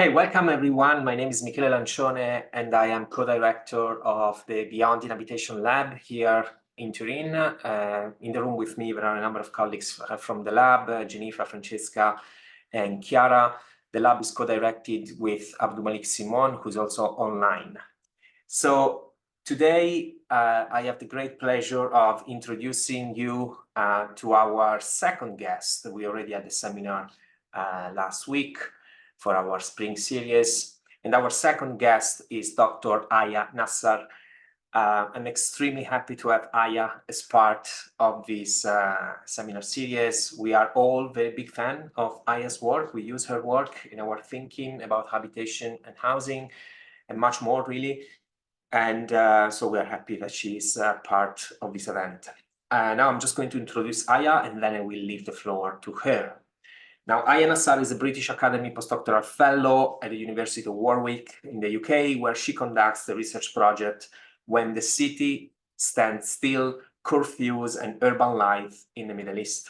Hey, welcome everyone. My name is Michele Lancione and I am co-director of the Beyond Inhabitation Lab here in Turin. In the room with me, there are a number of colleagues from the lab, Jennifer, Francesca, and Chiara. The lab is co-directed with Abdulmalik Simon, who's also online. So today, I have the great pleasure of introducing you to our second guest. We already had a seminar last week for our spring series. And our second guest is Dr. Aya Nassar. I'm extremely happy to have Aya as part of this seminar series. We are all very big fan of Aya's work. We use her work in our thinking about habitation and housing and much more really. And so we are happy that she is part of this event. Now I'm just going to introduce Aya and then I will leave the floor to her. Now, Aya Nassar is a British Academy postdoctoral fellow at the University of Warwick in the UK, where she conducts the research project When the City Stands Still, Curfews and Urban Life in the Middle East.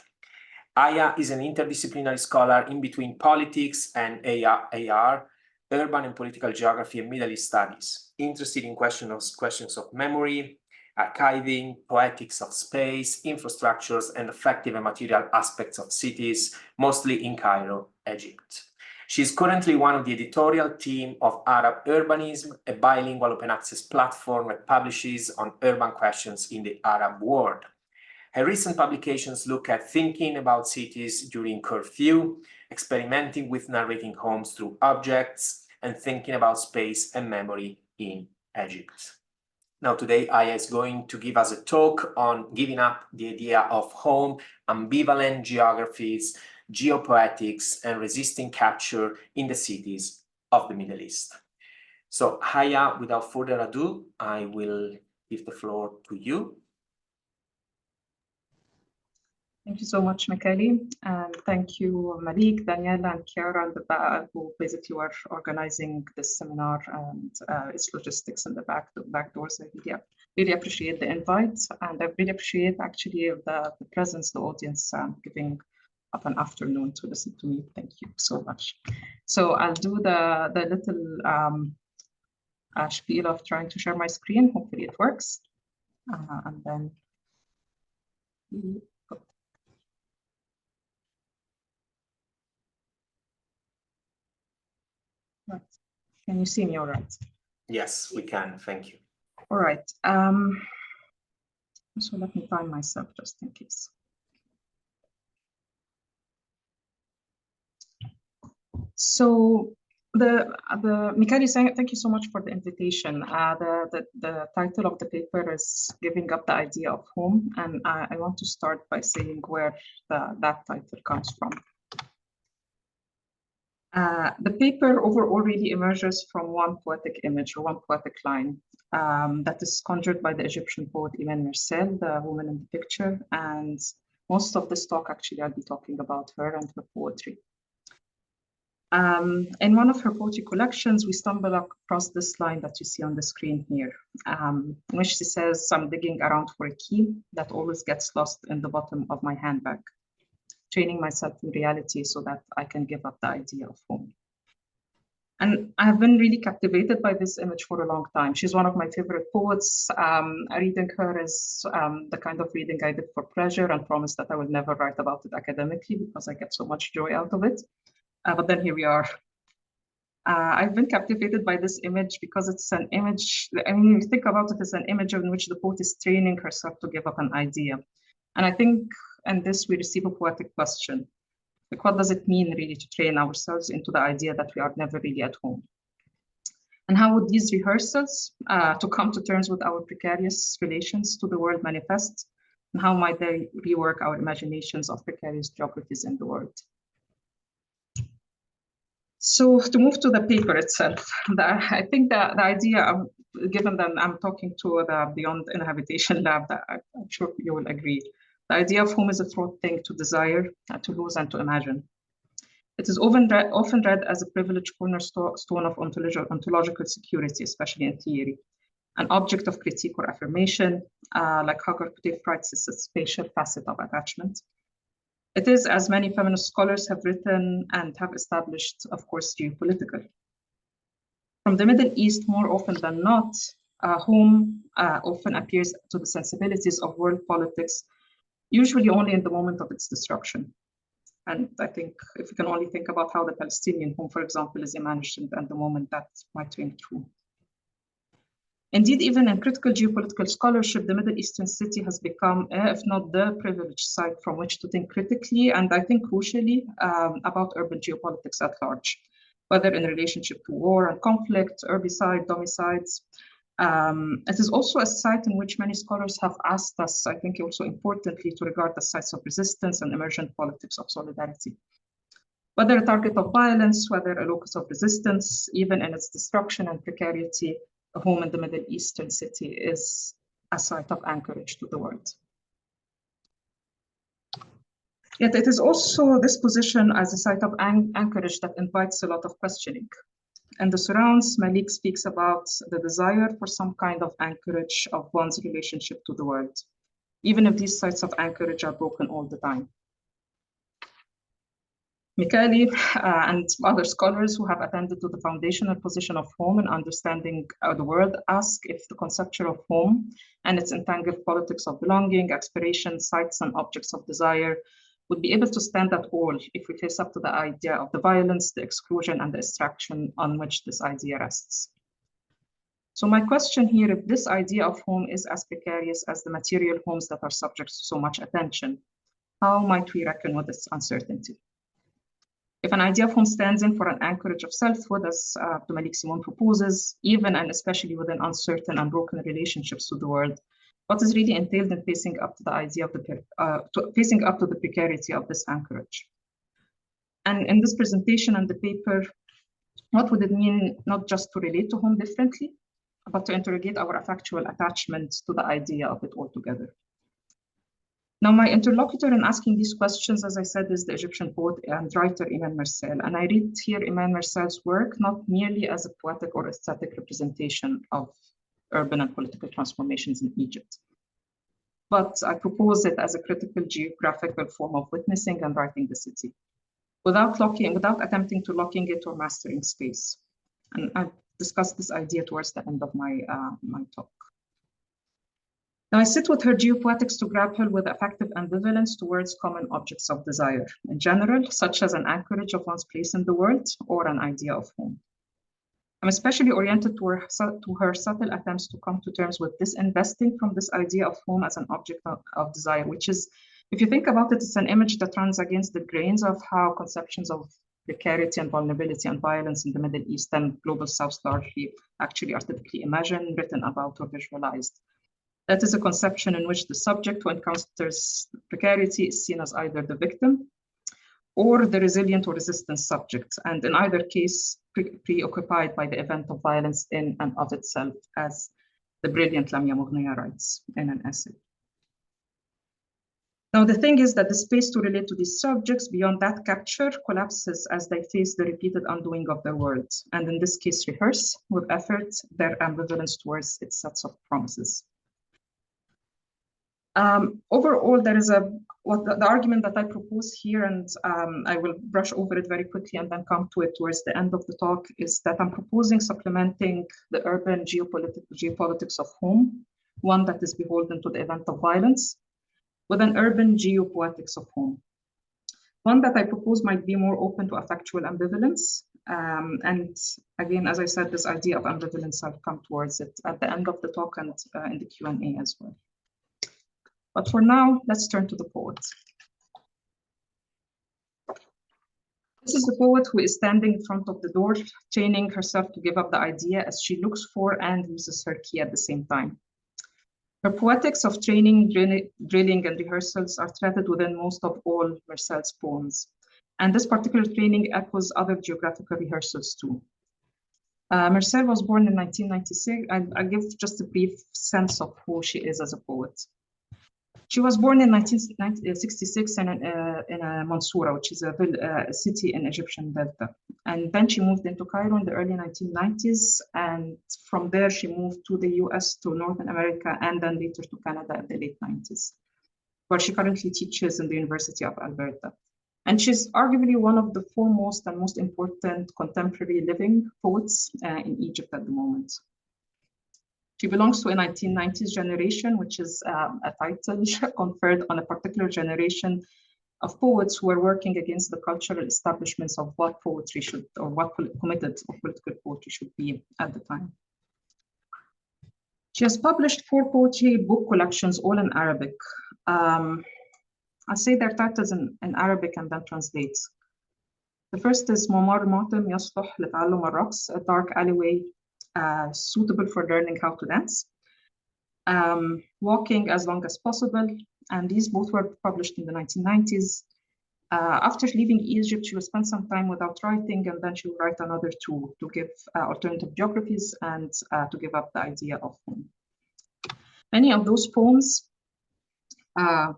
Aya is an interdisciplinary scholar in between politics and AR, urban and political geography and Middle East studies, interested in questions of memory, archiving, poetics of space, infrastructures, and affective and material aspects of cities, mostly in Cairo, Egypt. She is currently one of the editorial team of Arab Urbanism, a bilingual open access platform that publishes on urban questions in the Arab world. Her recent publications look at thinking about cities during curfew, experimenting with narrating homes through objects, and thinking about space and memory in Egypt. Now, today, Aya is going to give us a talk on giving up the idea of home, ambivalent geographies, geopoetics, and resisting capture in the cities of the Middle East. So, Aya, without further ado, I will give the floor to you. Thank you so much, Michele, and thank you, Malik, Daniela, and Chiara, and who basically were organizing this seminar and its logistics in the back doors. I really appreciate the invite, and I really appreciate actually the presence, the audience giving up an afternoon to listen to me. Thank you so much. So I'll do the little spiel of trying to share my screen. Hopefully it works, and then. Right. Can you see me all right? Yes, we can. Thank you. All right. So let me time myself just in case. So Michele, thank you so much for the invitation. The title of the paper is Giving Up the Idea of Home, and I want to start by saying where that title comes from. The paper overall really emerges from one poetic image or one poetic line that is conjured by the Egyptian poet Iman Mersal, the woman in the picture. And most of this talk, actually, I'll be talking about her and her poetry. In one of her poetry collections, we stumble across this line that you see on the screen here, in which she says, "I'm digging around for a key that always gets lost in the bottom of my handbag, training myself in reality so that I can give up the idea of home." And I have been really captivated by this image for a long time. She's one of my favorite poets. Reading her is the kind of reading I did for pleasure and promised that I would never write about it academically because I get so much joy out of it. But then here we are. I've been captivated by this image because it's an image, I mean, if you think about it, it's an image in which the poet is training herself to give up an idea. And I think in this, we receive a poetic question. Like, what does it mean really to train ourselves into the idea that we are never really at home? And how would these rehearsals to come to terms with our precarious relations to the world manifest? And how might they rework our imaginations of precarious geographies in the world? So to move to the paper itself, I think the idea, given that I'm talking to the Beyond Inhabitation Lab, that I'm sure you will agree, the idea of home is a fraught thing to desire, to lose, and to imagine. It is often read as a privileged cornerstone of ontological security, especially in theory, an object of critique or affirmation, like Hagar writes, is a spatial facet of attachment. It is, as many feminist scholars have written and have established, of course, geopolitical. From the Middle East, more often than not, home often appears to the sensibilities of world politics, usually only in the moment of its destruction. And I think if we can only think about how the Palestinian home, for example, is imagined at the moment, that might ring true. Indeed, even in critical geopolitical scholarship, the Middle Eastern city has become, if not the privileged site from which to think critically, and I think crucially, about urban geopolitics at large, whether in relationship to war and conflict, herbicide, domicides. It is also a site in which many scholars have asked us, I think also importantly, to regard as sites of resistance and emergent politics of solidarity. Whether a target of violence, whether a locus of resistance, even in its destruction and precarity, a home in the Middle Eastern city is a site of anchorage to the world. Yet it is also this position as a site of anchorage that invites a lot of questioning. In the surrounds, Malik speaks about the desire for some kind of anchorage of one's relationship to the world, even if these sites of anchorage are broken all the time. Mikhaili and other scholars who have attended to the foundational position of home and understanding the world ask if the conception of home and its entangled politics of belonging, aspiration, sites, and objects of desire would be able to stand at all if we face up to the idea of the violence, the exclusion, and the extraction on which this idea rests. So my question here, if this idea of home is as precarious as the material homes that are subject to so much attention, how might we reckon with this uncertainty? If an idea of home stands in for an anchorage of selfhood, as Malik Simon proposes, even and especially within uncertain and broken relationships to the world, what is really entailed in facing up to the idea of facing up to the precarity of this anchorage? And in this presentation and the paper, what would it mean not just to relate to home differently, but to interrogate our affectual attachment to the idea of it altogether? Now, my interlocutor in asking these questions, as I said, is the Egyptian poet and writer Iman Mersal. And I read here Iman Mersal's work not merely as a poetic or aesthetic representation of urban and political transformations in Egypt, but I propose it as a critical geographical form of witnessing and writing the city, without attempting to locking it or mastering space. And I've discussed this idea towards the end of my talk. Now, I sit with her geopoetics to grapple with affective ambivalence towards common objects of desire in general, such as an anchorage of one's place in the world or an idea of home. I'm especially oriented to her subtle attempts to come to terms with disinvesting from this idea of home as an object of desire, which is, if you think about it, it's an image that runs against the grains of how conceptions of precarity and vulnerability and violence in the Middle East and Global South largely actually are typically imagined, written about, or visualized. That is a conception in which the subject who encounters precarity is seen as either the victim or the resilient or resistant subject, and in either case, preoccupied by the event of violence in and of itself, as the brilliant Lamia Mughniya writes in an essay. Now, the thing is that the space to relate to these subjects beyond that capture collapses as they face the repeated undoing of their worlds, and in this case, rehearse with effort their ambivalence towards its sets of promises. Overall, there is the argument that I propose here, and I will brush over it very quickly and then come to it towards the end of the talk, is that I'm proposing supplementing the urban geopolitics of home, one that is beholden to the event of violence, with an urban geopoetics of home. One that I propose might be more open to affectual ambivalence. And again, as I said, this idea of ambivalence, I'll come towards it at the end of the talk and in the Q&A as well. But for now, let's turn to the poet. This is the poet who is standing in front of the door, training herself to give up the idea as she looks for and uses her key at the same time. Her poetics of training, drilling, and rehearsals are threaded within most of all Mersal's poems. And this particular training echoes other geographical rehearsals too. Mersal was born in 1996, and I'll give just a brief sense of who she is as a poet. She was born in 1966 in Mansoura, which is a city in Egyptian Delta. And then she moved into Cairo in the early 1990s. And from there, she moved to the US, to Northern America, and then later to Canada in the late 90s, where she currently teaches in the University of Alberta. And she's arguably one of the foremost and most important contemporary living poets in Egypt at the moment. She belongs to a 1990s generation, which is a title conferred on a particular generation of poets who were working against the cultural establishments of what poetry should, or what committed of political poetry should be at the time. She has published 4 poetry book collections, all in Arabic. I'll say their titles in Arabic and then translate. The first is ممر معتم يصلح لتعلم الرقص, a dark alleyway suitable for learning how to dance. Walking as long as possible, and these both were published in the 1990s. After leaving Egypt, she will spend some time without writing, and then she will write another 2 to give alternative geographies and to give up the idea of home. Many of those poems,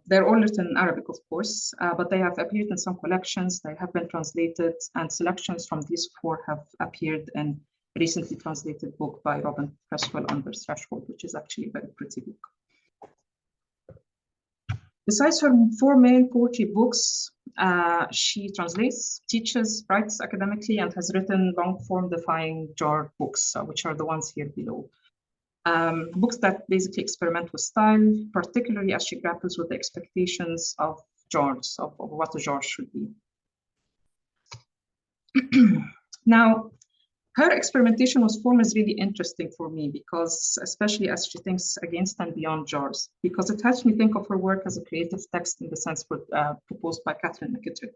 they're all written in Arabic, of course, but they have appeared in some collections, they have been translated, and selections from these 4 have appeared in a recently translated book by Robin Cresswell, Under Threshold, which is actually a very pretty book. Besides her 4 main poetry books, she translates, teaches, writes academically, and has written long-form defying genre books, which are the ones here below. Books that basically experiment with style, particularly as she grapples with the expectations of genres, of what a genre should be. Now, her experimentation with form is really interesting for me because, especially as she thinks against and beyond genres, because it helps me think of her work as a creative text in the sense proposed by Catherine McKittrick.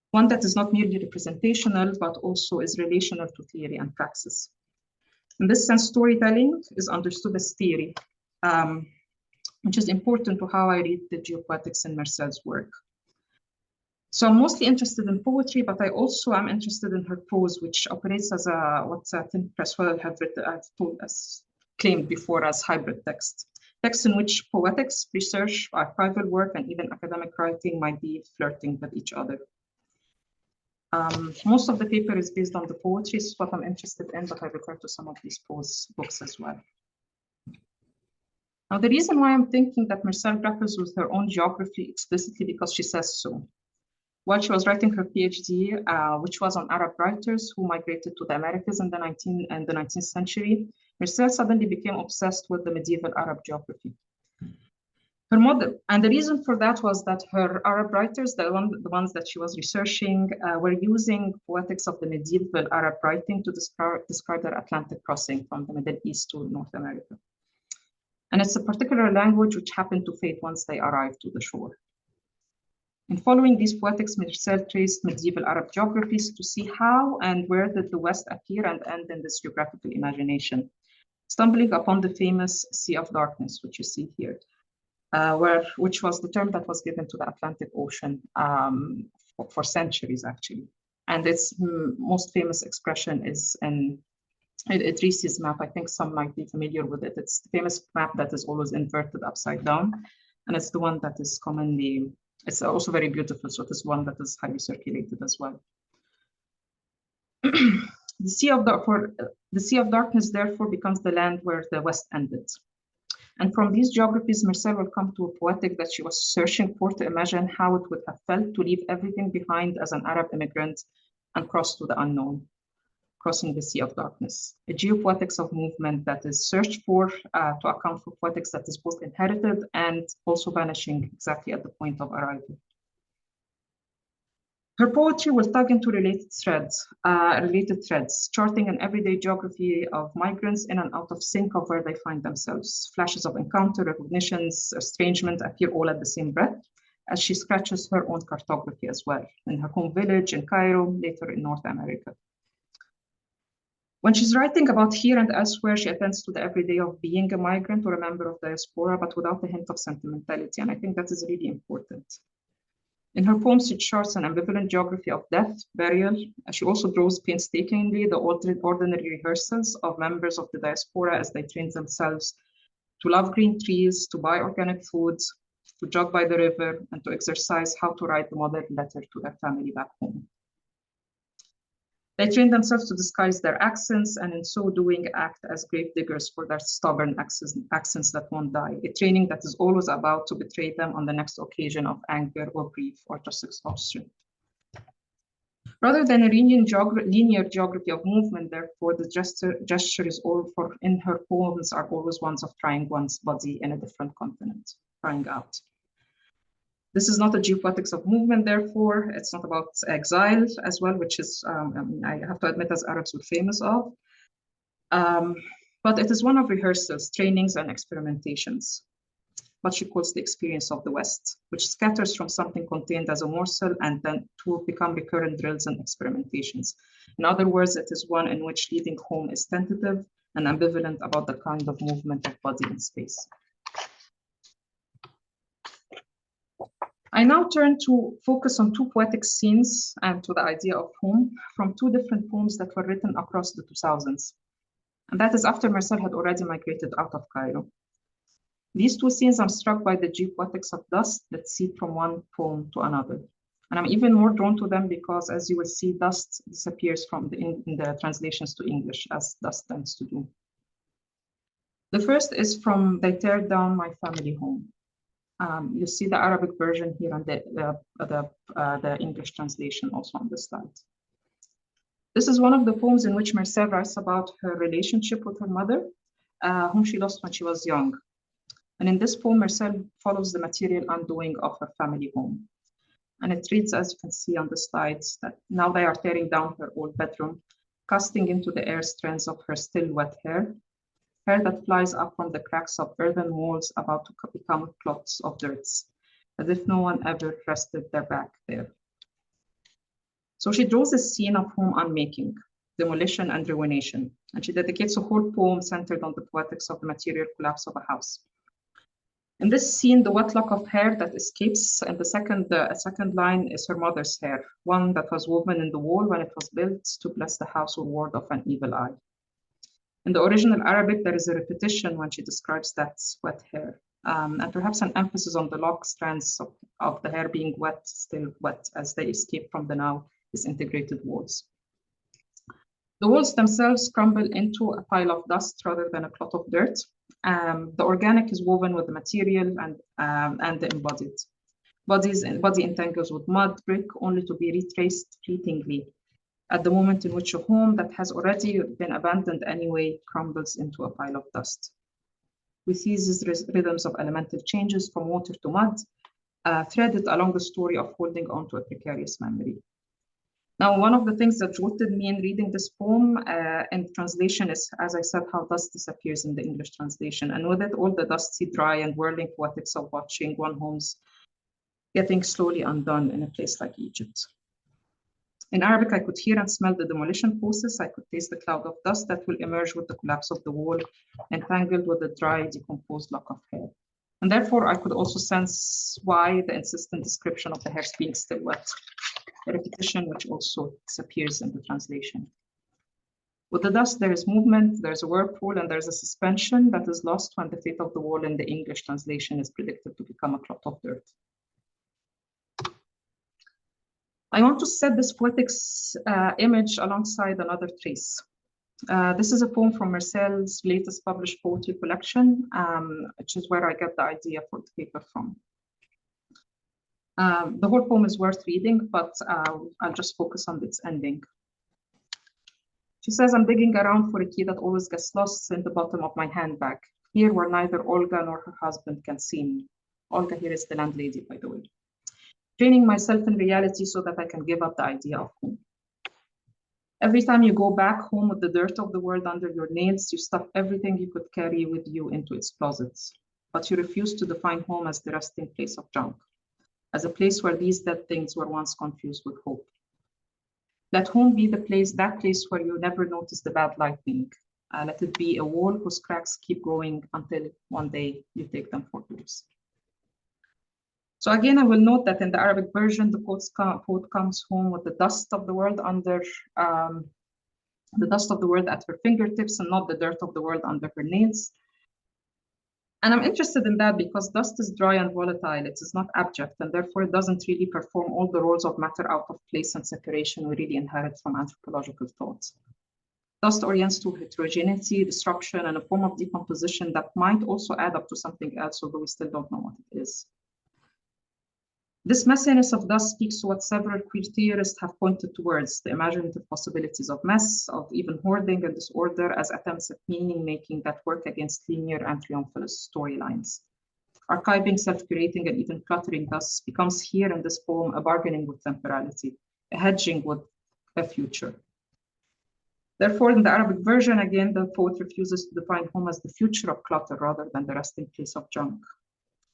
One that is not merely representational, but also is relational to theory and praxis. In this sense, storytelling is understood as theory, which is important to how I read the geopoetics in Mersal's work. So I'm mostly interested in poetry, but I also am interested in her prose, which operates as what Tim Cresswell have claimed before as hybrid text. Text in which poetics, research, archival work, and even academic writing might be flirting with each other. Most of the paper is based on the poetry, is what I'm interested in, but I refer to some of these prose books as well. Now, the reason why I'm thinking that Mersal grapples with her own geography explicitly because she says so. While she was writing her PhD, which was on Arab writers who migrated to the Americas in the 19th century, Mersal suddenly became obsessed with the medieval Arab geography. Her model, and the reason for that was that her Arab writers, the ones that she was researching, were using poetics of the medieval Arab writing to describe their Atlantic crossing from the Middle East to North America. And it's a particular language which happened to fade once they arrived to the shore. In following these poetics, Mersal traced medieval Arab geographies to see how and where did the West appear and end in this geographical imagination, stumbling upon the famous Sea of Darkness, which you see here, which was the term that was given to the Atlantic Ocean for centuries, actually. And its most famous expression is in Idris's map. I think some might be familiar with it. It's the famous map that is always inverted upside down, and it's the one that is commonly. It's also very beautiful, so it is one that is highly circulated as well. The Sea of Darkness, therefore, becomes the land where the West ended. And from these geographies, Mersal will come to a poetic that she was searching for to imagine how it would have felt to leave everything behind as an Arab immigrant and cross to the unknown, crossing the Sea of Darkness. A geopoetics of movement that is searched for to account for poetics that is both inherited and also vanishing exactly at the point of arrival. Her poetry will tug into related threads, charting an everyday geography of migrants in and out of sync of where they find themselves. Flashes of encounter, recognitions, estrangement appear all at the same breath, as she scratches her own cartography as well, in her home village in Cairo, later in North America. When she's writing about here and elsewhere, she attends to the everyday of being a migrant or a member of diaspora, but without a hint of sentimentality, and I think that is really important. In her poems, she charts an ambivalent geography of death, burial. She also draws painstakingly the ordinary rehearsals of members of the diaspora as they train themselves to love green trees, to buy organic foods, to jog by the river, and to exercise how to write the modern letter to their family back home. They train themselves to disguise their accents and in so doing act as grave diggers for their stubborn accents that won't die, a training that is always about to betray them on the next occasion of anger or grief or just exhaustion. Rather than a linear geography of movement, therefore, the gesture is all for in her poems are always ones of trying one's body in a different continent, trying out. This is not a geopoetics of movement, therefore, it's not about exile as well, which is, I have to admit, as Arabs we're famous of. But it is one of rehearsals, trainings, and experimentations, what she calls the experience of the West, which scatters from something contained as a morsel and then to become recurrent drills and experimentations. In other words, it is one in which leading home is tentative and ambivalent about the kind of movement of body in space. I now turn to focus on two poetic scenes and to the idea of home from two different poems that were written across the 2000s. And that is after Mersal had already migrated out of Cairo. These two scenes, I'm struck by the geopoetics of dust that seep from one poem to another. And I'm even more drawn to them because, as you will see, dust disappears from in the translations to English, as dust tends to do. The first is from They Tear Down My Family Home. You see the Arabic version here and the English translation also on the slide. This is one of the poems in which Mersal writes about her relationship with her mother, whom she lost when she was young. And in this poem, Mersal follows the material undoing of her family home. And it reads, as you can see on the slides, that now they are tearing down her old bedroom, casting into the air strands of her still wet hair that flies up from the cracks of earthen walls about to become clots of dirt, as if no one ever rested their back there. So she draws a scene of home unmaking, demolition and ruination, and she dedicates a whole poem centered on the poetics of the material collapse of a house. In this scene, the wet lock of hair that escapes, and the second line is her mother's hair, one that was woven in the wall when it was built to bless the house or ward off an evil eye. In the original Arabic, there is a repetition when she describes that wet hair, and perhaps an emphasis on the lock strands of the hair being wet, still wet, as they escape from the now disintegrated walls. The walls themselves crumble into a pile of dust rather than a clot of dirt. The organic is woven with the material and the embodied. Body entangles with mud, brick, only to be retraced fleetingly at the moment in which a home that has already been abandoned anyway crumbles into a pile of dust. We see these rhythms of elemental changes from water to mud, threaded along the story of holding on to a precarious memory. Now, one of the things that jolted me in reading this poem in translation is, as I said, how dust disappears in the English translation, and with it, all the dusty, dry, and whirling poetics of watching one home's getting slowly undone in a place like Egypt. In Arabic, I could hear and smell the demolition process. I could taste the cloud of dust that will emerge with the collapse of the wall, entangled with the dry, decomposed lock of hair. And therefore, I could also sense why the insistent description of the hair being still wet, a repetition which also disappears in the translation. With the dust, there is movement, there's a whirlpool, and there's a suspension that is lost when the fate of the wall in the English translation is predicted to become a clot of dirt. I want to set this poetics image alongside another trace. This is a poem from Mersal's latest published poetry collection, which is where I get the idea for the paper from. The whole poem is worth reading, but I'll just focus on its ending. She says, I'm digging around for a key that always gets lost in the bottom of my handbag, here where neither Olga nor her husband can see me. Olga here is the landlady, by the way. Training myself in reality so that I can give up the idea of home. Every time you go back home with the dirt of the world under your nails, you stuff everything you could carry with you into its closets. But you refuse to define home as the resting place of junk, as a place where these dead things were once confused with hope. Let home be that place where you never notice the bad lightning. Let it be a wall whose cracks keep growing until one day you take them for yours. So again, I will note that in the Arabic version, the poet comes home with the dust of the world under the dust of the world at her fingertips and not the dirt of the world under her nails. And I'm interested in that because dust is dry and volatile. It is not abject, and therefore it doesn't really perform all the roles of matter out of place and separation we really inherit from anthropological thought. Dust orients to heterogeneity, disruption, and a form of decomposition that might also add up to something else, although we still don't know what it is. This messiness of dust speaks to what several queer theorists have pointed towards, the imaginative possibilities of mess, of even hoarding and disorder as attempts at meaning-making that work against linear and triumphalist storylines. Archiving, self-curating, and even cluttering thus becomes here in this poem a bargaining with temporality, a hedging with a future. Therefore, in the Arabic version, again, the poet refuses to define home as the future of clutter rather than the resting place of junk.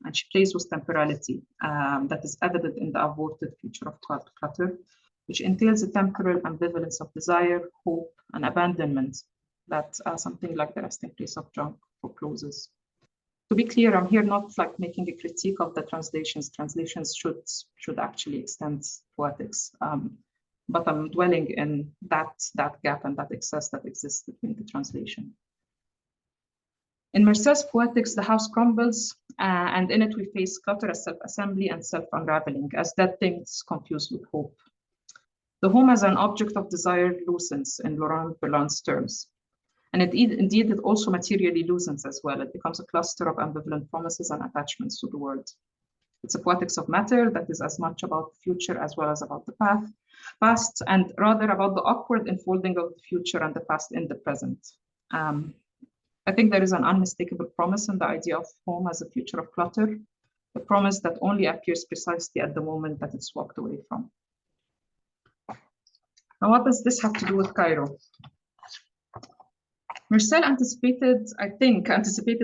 And she plays with temporality that is evident in the aborted future of clutter, which entails a temporal ambivalence of desire, hope, and abandonment that something like the resting place of junk forecloses. To be clear, I'm here not like making a critique of the translations. Translations should actually extend poetics, but I'm dwelling in that gap and that excess that exists between the translation. In Mersal's poetics, the house crumbles, and in it we face clutter as self-assembly and self-unraveling, as dead things confused with hope. The home as an object of desire loosens, in Laurent Berland's terms. And indeed, it also materially loosens as well. It becomes a cluster of ambivalent promises and attachments to the world. It's a poetics of matter that is as much about the future as well as about the past, and rather about the awkward enfolding of the future and the past in the present. I think there is an unmistakable promise in the idea of home as a future of clutter, a promise that only appears precisely at the moment that it's walked away from. Now, what does this have to do with Cairo? Mersal anticipated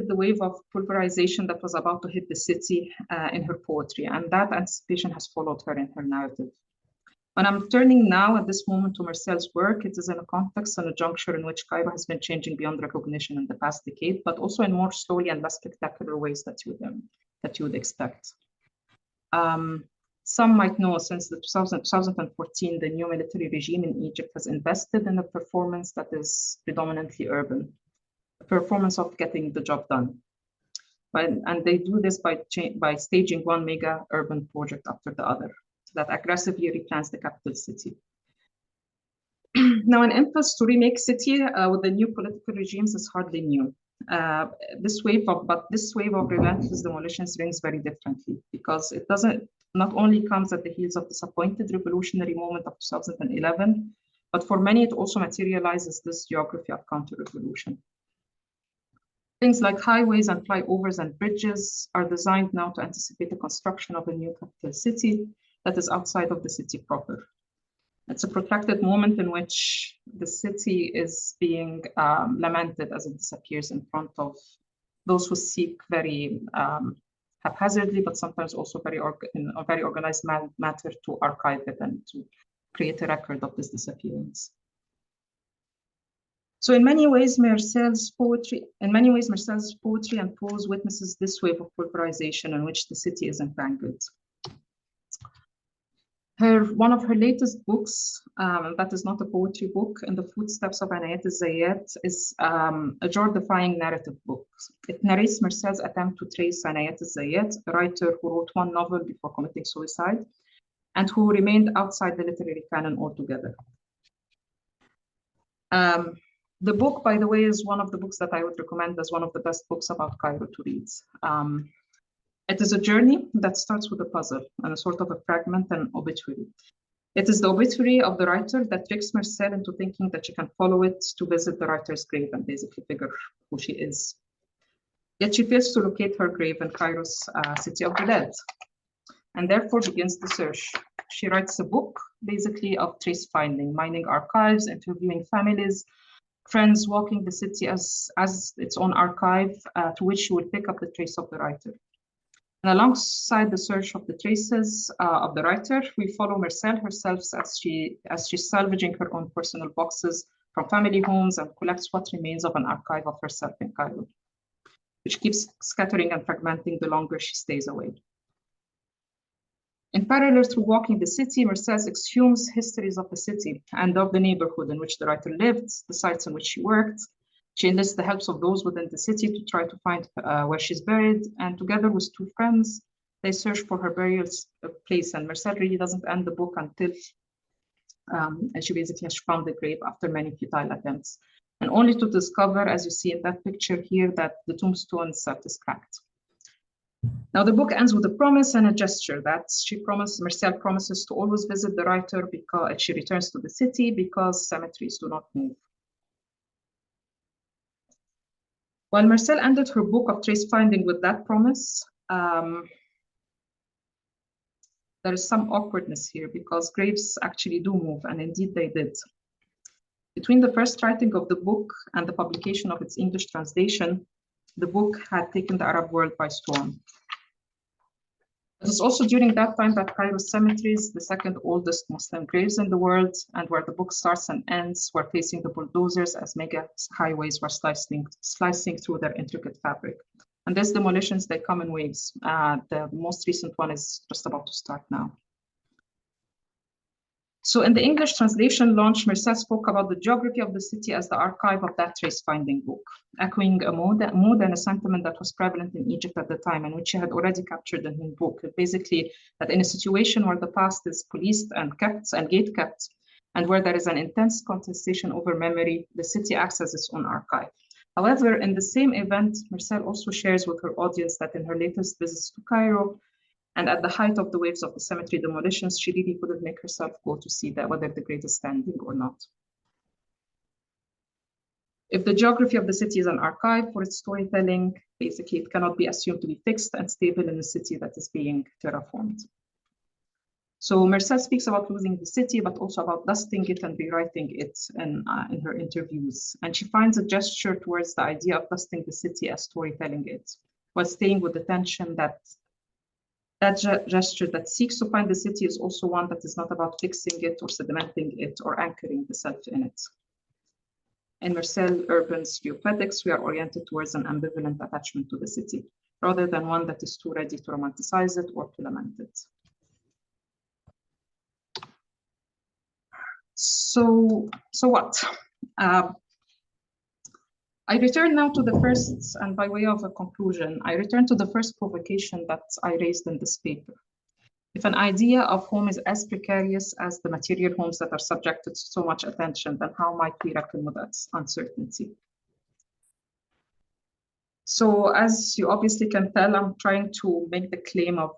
the wave of pulverization that was about to hit the city in her poetry, and that anticipation has followed her in her narrative. When I'm turning now at this moment to Mersal's work, it is in a context and a juncture in which Cairo has been changing beyond recognition in the past decade, but also in more slowly and less spectacular ways that you would expect. Some might know since 2014, the new military regime in Egypt has invested in a performance that is predominantly urban, a performance of getting the job done. And they do this by staging one mega urban project after the other that aggressively replans the capital city. Now, an impulse to remake city with the new political regimes is hardly new. This wave of relentless demolitions rings very differently because it not only comes at the heels of disappointed revolutionary moment of 2011, but for many it also materializes this geography of counter-revolution. Things like highways and flyovers and bridges are designed now to anticipate the construction of a new capital city that is outside of the city proper. It's a protracted moment in which the city is being lamented as it disappears in front of those who seek very haphazardly, but sometimes also in a very organized manner to archive it and to create a record of this disappearance. So in many ways, Mersal's poetry and prose witnesses this wave of pulverization in which the city is entangled. One of her latest books, that is not a poetry book, In the Footsteps of Anayat al-Zayyat, is a jaw-defying narrative book. It narrates Mersal's attempt to trace Anayat al-Zayyat, a writer who wrote one novel before committing suicide, and who remained outside the literary canon altogether. The book, by the way, is one of the books that I would recommend as one of the best books about Cairo to read. It is a journey that starts with a puzzle and a sort of a fragment and obituary. It is the obituary of the writer that tricks Mersal into thinking that she can follow it to visit the writer's grave and basically figure who she is. Yet she fails to locate her grave in Cairo's city of the dead, and therefore begins the search. She writes a book basically of trace finding, mining archives, interviewing families, friends, walking the city as its own archive to which she will pick up the trace of the writer. And alongside the search of the traces of the writer, we follow Mersal herself as she's salvaging her own personal boxes from family homes and collects what remains of an archive of herself in Cairo, which keeps scattering and fragmenting the longer she stays away. In parallel, through walking the city, Mersal exhumes histories of the city and of the neighborhood in which the writer lived, the sites in which she worked. She enlists the help of those within the city to try to find where she's buried, and together with two friends, they search for her burial place. And Mersal really doesn't end the book until she basically has found the grave after many futile attempts, and only to discover, as you see in that picture here, that the tombstone itself is cracked. Now the book ends with a promise and a gesture that Mersal promises to always visit the writer because she returns to the city because cemeteries do not move. While Mersal ended her book of trace finding with that promise, there is some awkwardness here because graves actually do move, and indeed they did. Between the first writing of the book and the publication of its English translation, the book had taken the Arab world by storm. It was also during that time that Cairo's cemeteries, the second oldest Muslim graves in the world, and where the book starts and ends, were facing the bulldozers as mega highways were slicing through their intricate fabric. And these demolitions, they come in waves. The most recent one is just about to start now. So in the English translation launch, Mersal spoke about the geography of the city as the archive of that trace-finding book, echoing a mood and a sentiment that was prevalent in Egypt at the time and which she had already captured in her book. Basically, that in a situation where the past is policed and kept and gate-kept, and where there is an intense contestation over memory, the city acts as its own archive. However, in the same event, Mersal also shares with her audience that in her latest visits to Cairo, and at the height of the waves of the cemetery demolitions, she really couldn't make herself go to see that whether the grave is standing or not. If the geography of the city is an archive for its storytelling, basically it cannot be assumed to be fixed and stable in a city that is being terraformed. So Mersal speaks about losing the city, but also about dusting it and rewriting it in her interviews. And she finds a gesture towards the idea of dusting the city as storytelling it, while staying with the tension that gesture that seeks to find the city is also one that is not about fixing it or sedimenting it or anchoring the self in it. In Mersal Urban's geopoetics, we are oriented towards an ambivalent attachment to the city, rather than one that is too ready to romanticize it or to lament it. So what? I return now to the first, and by way of a conclusion, I return to the first provocation that I raised in this paper. If an idea of home is as precarious as the material homes that are subjected to so much attention, then how might we reckon with that uncertainty? So as you obviously can tell, I'm trying to make the claim of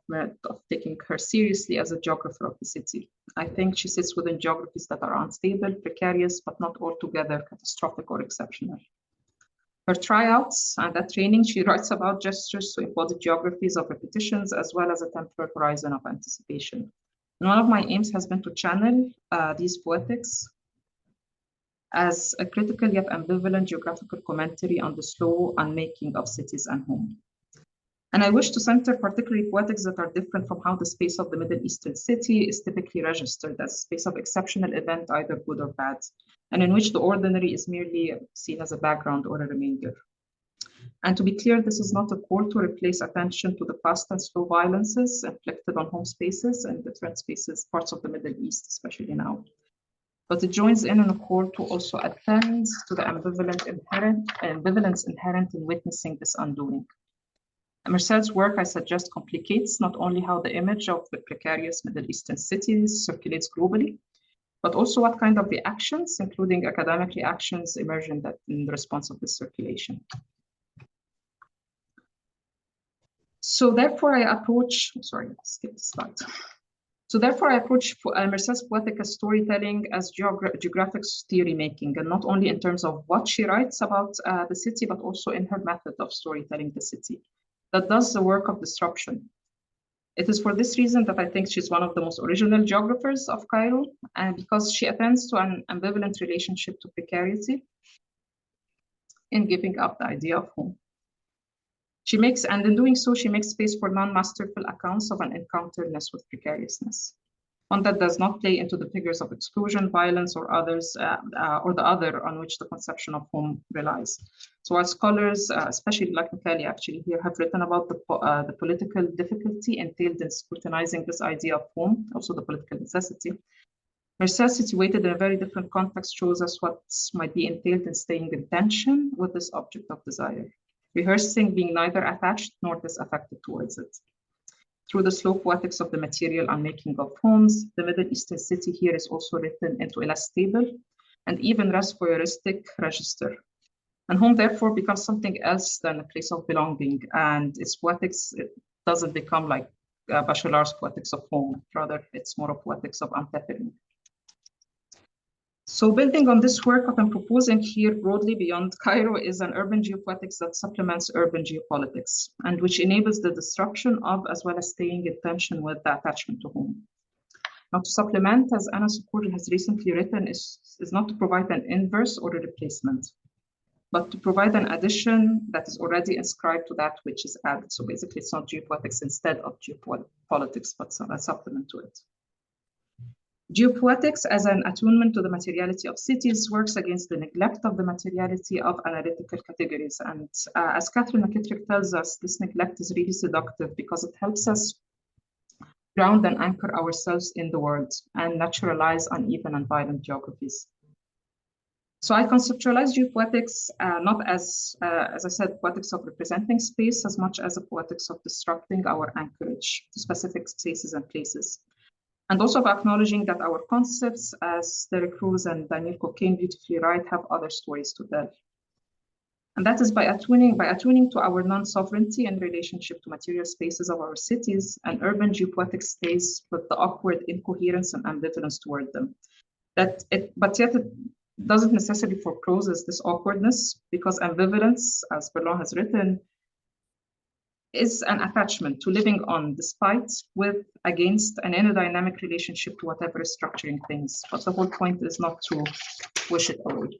taking her seriously as a geographer of the city. I think she sits within geographies that are unstable, precarious, but not altogether catastrophic or exceptional. Her tryouts and that training, she writes about gestures to embody geographies of repetitions as well as a temporal horizon of anticipation. And one of my aims has been to channel these poetics as a critical yet ambivalent geographical commentary on the slow unmaking of cities and home. And I wish to center particularly poetics that are different from how the space of the Middle Eastern city is typically registered as a space of exceptional event, either good or bad, and in which the ordinary is merely seen as a background or a remainder. And to be clear, this is not a call to replace attention to the past and slow violences inflicted on home spaces and different spaces, parts of the Middle East, especially now. But it joins in a call to also attend to the ambivalence inherent in witnessing this undoing. Mersal's work, I suggest, complicates not only how the image of the precarious Middle Eastern cities circulates globally, but also what kind of reactions, including academic reactions, emerge in the response of this circulation. So therefore I approach, sorry, skip the slide. So therefore I approach Mersal's poetic as storytelling as geographic theory making, and not only in terms of what she writes about the city, but also in her method of storytelling the city that does the work of disruption. It is for this reason that I think she's one of the most original geographers of Cairo, and because she attends to an ambivalent relationship to precarity in giving up the idea of home. And in doing so, she makes space for non-masterful accounts of an encounteredness with precariousness, one that does not play into the figures of exclusion, violence, or others, or the other on which the conception of home relies. So while scholars, especially like Mikhaili actually here, have written about the political difficulty entailed in scrutinizing this idea of home, also the political necessity, Mersal, situated in a very different context, shows us what might be entailed in staying in tension with this object of desire, rehearsing being neither attached nor disaffected towards it. Through the slow poetics of the material unmaking of homes, the Middle Eastern city here is also written into a less stable and even less voyeuristic register. And home therefore becomes something else than a place of belonging, and its poetics doesn't become like Bachelar's poetics of home. Rather, it's more of poetics of untethering. So building on this work, what I'm proposing here broadly beyond Cairo is an urban geopoetics that supplements urban geopolitics and which enables the disruption of as well as staying in tension with the attachment to home. Now to supplement, as Aya Nassar has recently written, is not to provide an inverse or a replacement, but to provide an addition that is already inscribed to that which is added. So basically it's not geopoetics instead of geopolitics, but a supplement to it. Geopoetics, as an attunement to the materiality of cities, works against the neglect of the materiality of analytical categories. And as Catherine McKittrick tells us, this neglect is really seductive because it helps us ground and anchor ourselves in the world and naturalize uneven and violent geographies. So I conceptualize geopoetics not as I said, poetics of representing space as much as a poetics of disrupting our anchorage to specific spaces and places. And also of acknowledging that our concepts, as Derek Cruz and Daniel Cocaine beautifully write, have other stories to tell. And that is by attuning to our non-sovereignty in relationship to material spaces of our cities, and urban geopoetics stays with the awkward incoherence and ambivalence toward them. But yet it doesn't necessarily foreclose this awkwardness, because ambivalence, as Berlin has written, is an attachment to living on despite, with, against, and in a dynamic relationship to whatever is structuring things. But the whole point is not to wish it away.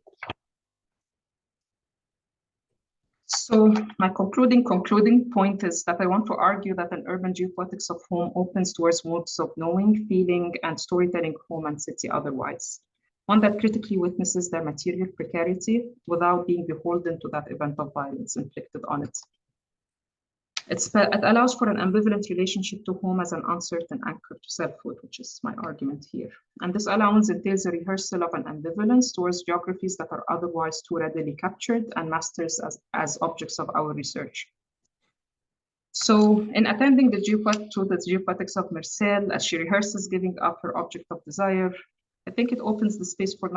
So my concluding point is that I want to argue that an urban geopoetics of home opens towards modes of knowing, feeling, and storytelling home and city otherwise. One that critically witnesses their material precarity without being beholden to that event of violence inflicted on it. It allows for an ambivalent relationship to home as an uncertain anchor to selfhood, which is my argument here. And this allowance entails a rehearsal of an ambivalence towards geographies that are otherwise too readily captured and mastered as objects of our research. So in attending the geopoetics of Mersal, as she rehearses giving up her object of desire, I think it opens the space for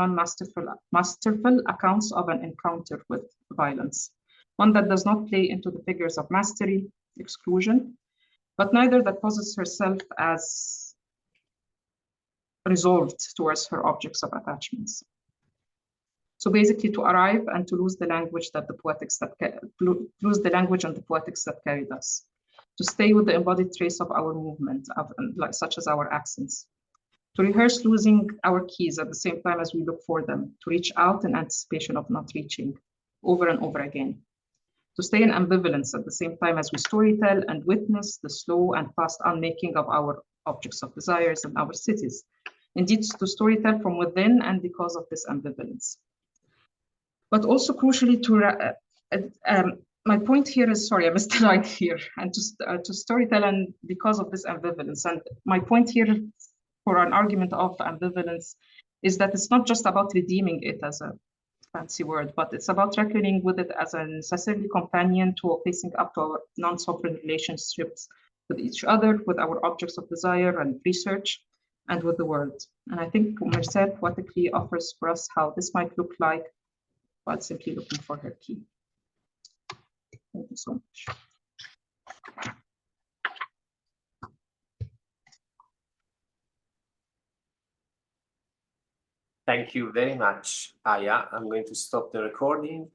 masterful accounts of an encounter with violence. One that does not play into the figures of mastery, exclusion, but neither that posits herself as resolved towards her objects of attachments. So basically to arrive and to lose the language that the poetics that lose the language and the poetics that carried us. To stay with the embodied trace of our movement, such as our accents. To rehearse losing our keys at the same time as we look for them. To reach out in anticipation of not reaching, over and over again. To stay in ambivalence at the same time as we storytell and witness the slow and fast unmaking of our objects of desires and our cities. Indeed, to storytell from within and because of this ambivalence. But also crucially my point here is, sorry, I missed the line here, and to storytell and because of this ambivalence. And my point here for an argument of ambivalence is that it's not just about redeeming it as a fancy word, but it's about reckoning with it as a necessary companion to facing up to our non-sovereign relationships with each other, with our objects of desire and research, and with the world. And I think Mersal poetically offers for us how this might look like while simply looking for her key. Thank you so much. Thank you very much, Aya. I'm going to stop the recording.